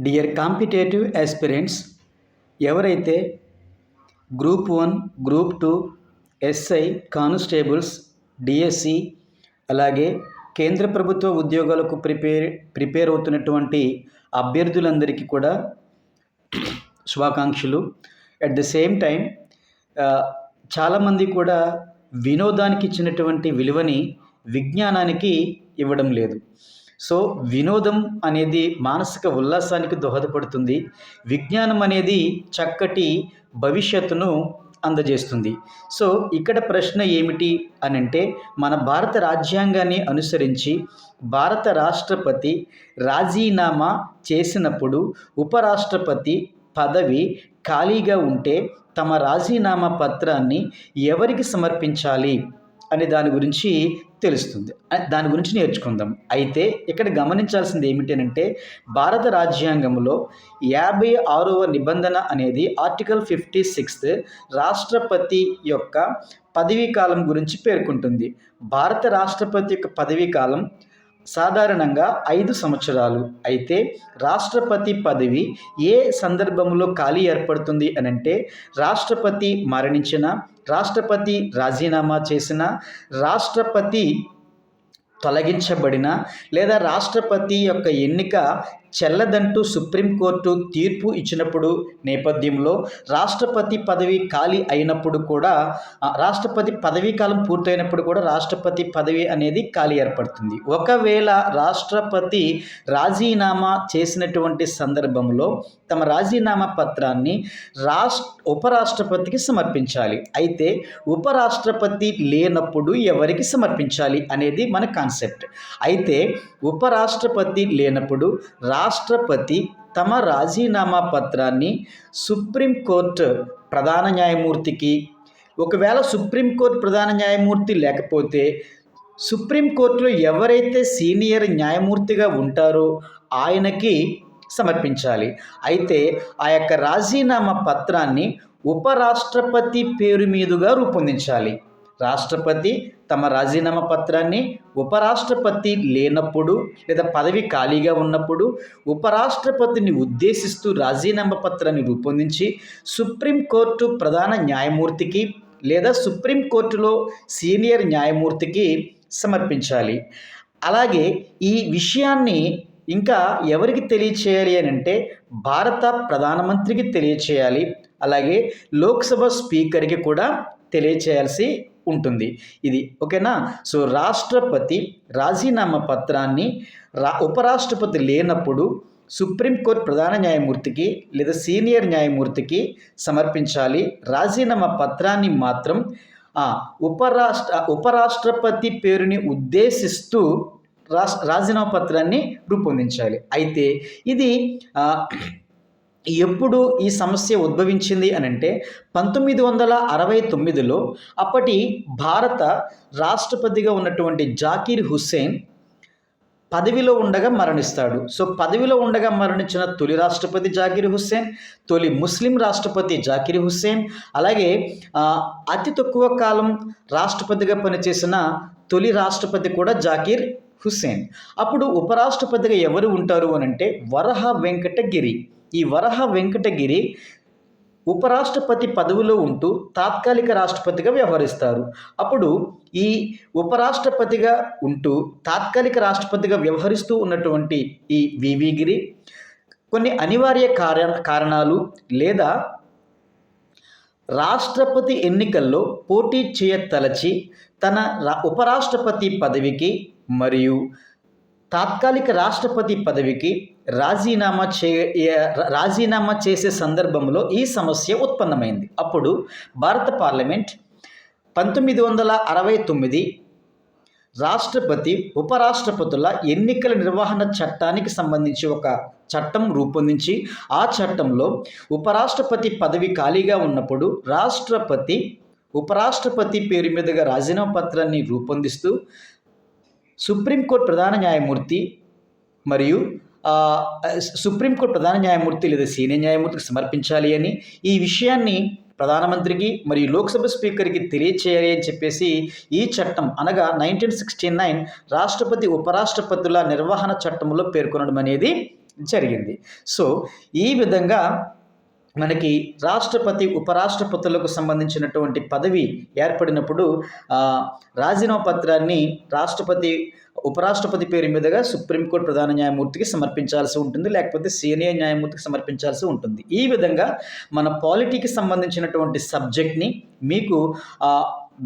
Dear competitive aspirants, ఎవరైతే group 1, group 2, SI, constables, DSC అలాగే కేంద్ర ప్రభుత్వ ఉద్యోగాలకు ప్రిపేర్ అవుతున్నటువంటి అభ్యర్థులందరికీ కూడా శుభాకాంక్షలు. అట్ ద సేమ్ టైం చాలామంది కూడా వినోదానికి ఇచ్చినటువంటి విలువని విజ్ఞానానికి ఇవ్వడం లేదు. సో వినోదం అనేది మానసిక ఉల్లాసానికి దోహదపడుతుంది. విజ్ఞానం అనేది చక్కటి భవిష్యత్తును అందజేస్తుంది. సో ఇక్కడ ప్రశ్న ఏమిటి అని అంటే, మన భారత రాజ్యాంగాన్ని అనుసరించి భారత రాష్ట్రపతి రాజీనామా చేసినప్పుడు ఉపరాష్ట్రపతి పదవి ఖాళీగా ఉంటే తమ రాజీనామా పత్రాన్ని ఎవరికి సమర్పించాలి అనే దాని గురించి తెలుస్తుంది. దాని గురించి నేర్చుకుందాం. అయితే ఇక్కడ గమనించాల్సింది ఏమిటంటే, భారత రాజ్యాంగంలో 56వ నిబంధన అనేది ఆర్టికల్ 56 రాష్ట్రపతి యొక్క పదవీ కాలం గురించి పేర్కొంటుంది. భారత రాష్ట్రపతి యొక్క పదవీ కాలం సాధారణంగా 5 సంవత్సరాలు. అయితే రాష్ట్రపతి పదవి ఏ సందర్భంలో ఖాళీ ఏర్పడుతుంది అని అంటే, రాష్ట్రపతి మరణించిన, రాష్ట్రపతి రాజీనామా చేసిన, రాష్ట్రపతి తొలగించబడిన, లేదా రాష్ట్రపతి యొక్క ఎన్నిక చెల్లదంటూ సుప్రీంకోర్టు తీర్పు ఇచ్చినప్పుడు నేపథ్యంలో, రాష్ట్రపతి పదవి ఖాళీ అయినప్పుడు కూడా, రాష్ట్రపతి పదవీ కాలం పూర్తయినప్పుడు కూడా రాష్ట్రపతి పదవి అనేది ఖాళీ ఏర్పడుతుంది. ఒకవేళ రాష్ట్రపతి రాజీనామా చేసినటువంటి సందర్భంలో తమ రాజీనామా పత్రాన్ని ఉపరాష్ట్రపతికి సమర్పించాలి. అయితే ఉపరాష్ట్రపతి లేనప్పుడు ఎవరికి సమర్పించాలి అనేది మన కాన్సెప్ట్. అయితే ఉపరాష్ట్రపతి లేనప్పుడు రాష్ట్రపతి తమ రాజీనామా పత్రాన్ని సుప్రీంకోర్టు ప్రధాన న్యాయమూర్తికి, ఒకవేళ సుప్రీంకోర్టు ప్రధాన న్యాయమూర్తి లేకపోతే సుప్రీంకోర్టులో ఎవరైతే సీనియర్ న్యాయమూర్తిగా ఉంటారో ఆయనకి సమర్పించాలి. అయితే ఆ యొక్క రాజీనామా పత్రాన్ని ఉపరాష్ట్రపతి పేరు మీదుగా రూపొందించాలి. రాష్ట్రపతి తమ రాజీనామా పత్రాన్ని ఉపరాష్ట్రపతి లేనప్పుడు లేదా పదవి ఖాళీగా ఉన్నప్పుడు ఉపరాష్ట్రపతిని ఉద్దేశిస్తూ రాజీనామా పత్రాన్ని రూపొందించి సుప్రీంకోర్టు ప్రధాన న్యాయమూర్తికి లేదా సుప్రీంకోర్టులో సీనియర్ న్యాయమూర్తికి సమర్పించాలి. అలాగే ఈ విషయాన్ని ఇంకా ఎవరికి తెలియచేయాలి అని అంటే, భారత ప్రధానమంత్రికి తెలియచేయాలి. అలాగే లోక్సభ స్పీకర్కి కూడా తెలియచేయాల్సి ఉంటుంది. ఇది ఓకేనా. సో రాష్ట్రపతి రాజీనామా పత్రాన్ని ఉపరాష్ట్రపతి లేనప్పుడు సుప్రీంకోర్టు ప్రధాన న్యాయమూర్తికి లేదా సీనియర్ న్యాయమూర్తికి సమర్పించాలి. రాజీనామా పత్రాన్ని మాత్రం ఉపరాష్ట్రపతి పేరుని ఉద్దేశిస్తూ రాజీనామా పత్రాన్ని రూపొందించాలి. అయితే ఇది ఎప్పుడు ఈ సమస్య ఉద్భవించింది అని అంటే, 1969లో అప్పటి భారత రాష్ట్రపతిగా ఉన్నటువంటి జాకీర్ హుస్సేన్ పదవిలో ఉండగా మరణిస్తాడు. సో పదవిలో ఉండగా మరణించిన తొలి రాష్ట్రపతి జాకీర్ హుస్సేన్, తొలి ముస్లిం రాష్ట్రపతి జాకీర్ హుస్సేన్, అలాగే అతి తక్కువ కాలం రాష్ట్రపతిగా పనిచేసిన తొలి రాష్ట్రపతి కూడా జాకీర్ హుస్సేన్. అప్పుడు ఉపరాష్ట్రపతిగా ఎవరు ఉంటారు అని అంటే వరహ వెంకటగిరి. ఈ వరహ వెంకటగిరి ఉపరాష్ట్రపతి పదవిలో ఉంటూ తాత్కాలిక రాష్ట్రపతిగా వ్యవహరిస్తారు. అప్పుడు ఈ ఉపరాష్ట్రపతిగా ఉంటూ తాత్కాలిక రాష్ట్రపతిగా వ్యవహరిస్తూ ఉన్నటువంటి ఈ వివి గిరి కొన్ని అనివార్య కారణాలు లేదా రాష్ట్రపతి ఎన్నికల్లో పోటీ చేయతలచి తన ఉపరాష్ట్రపతి పదవికి మరియు తాత్కాలిక రాష్ట్రపతి పదవికి రాజీనామా చేసే సందర్భంలో ఈ సమస్య ఉత్పన్నమైంది. అప్పుడు భారత పార్లమెంట్ 1969 రాష్ట్రపతి ఉపరాష్ట్రపతుల ఎన్నికల నిర్వహణ చట్టానికి సంబంధించి ఒక చట్టం రూపొందించి, ఆ చట్టంలో ఉపరాష్ట్రపతి పదవి ఖాళీగా ఉన్నప్పుడు రాష్ట్రపతి ఉపరాష్ట్రపతి పేరు మీదుగా రాజీనామా పత్రాన్ని రూపొందిస్తూ సుప్రీంకోర్టు ప్రధాన న్యాయమూర్తి మరియు సుప్రీంకోర్టు ప్రధాన న్యాయమూర్తి లేదా సీనియర్ న్యాయమూర్తికి సమర్పించాలి అని, ఈ విషయాన్ని ప్రధానమంత్రికి మరియు లోక్సభ స్పీకర్కి తెలియచేయాలి అని చెప్పేసి ఈ చట్టం అనగా 1969 రాష్ట్రపతి ఉపరాష్ట్రపతుల నిర్వహణ చట్టంలో పేర్కొనడం అనేది జరిగింది. సో, ఈ విధంగా మనకి రాష్ట్రపతి, ఉపరాష్ట్రపతులకు సంబంధించినటువంటి పదవి ఏర్పడినప్పుడు రాజీనామా పత్రాన్ని రాష్ట్రపతి, ఉపరాష్ట్రపతి పేరు మీదుగా సుప్రీంకోర్టు ప్రధాన న్యాయమూర్తికి సమర్పించాల్సి ఉంటుంది. లేకపోతే సీనియర్ న్యాయమూర్తికి సమర్పించాల్సి ఉంటుంది. ఈ విధంగా మన పాలిటీకి సంబంధించినటువంటి సబ్జెక్ట్‌ని మీకు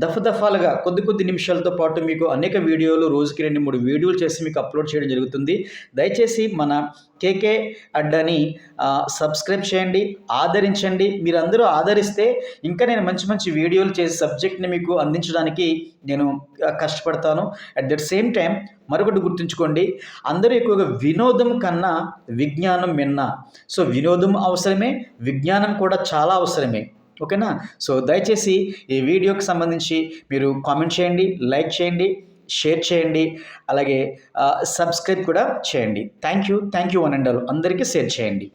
దఫాలుగా కొద్ది నిమిషాలతో పాటు మీకు అనేక వీడియోలు, రోజుకి 2, 3 వీడియోలు చేసి మీకు అప్లోడ్ చేయడం జరుగుతుంది. దయచేసి మన కేకే అడ్డాని సబ్స్క్రైబ్ చేయండి, ఆదరించండి. మీరందరూ ఆదరిస్తే ఇంకా నేను మంచి వీడియోలు చేసి సబ్జెక్ట్ని మీకు అందించడానికి నేను కష్టపడతాను. అట్ దట్ సేమ్ టైం మరొకటి గుర్తుంచుకోండి, అందరూ ఎక్కువగా వినోదం కన్నా విజ్ఞానం మిన్న. సో, వినోదం అవసరమే, విజ్ఞానం కూడా చాలా అవసరమే. ఓకేనా? సో, దయచేసి ఈ వీడియోకి సంబంధించి మీరు కామెంట్ చేయండి, లైక్ చేయండి, షేర్ చేయండి, అలాగే సబ్స్క్రైబ్ కూడా చేయండి. Thank you one and all. అందరికీ షేర్ చేయండి.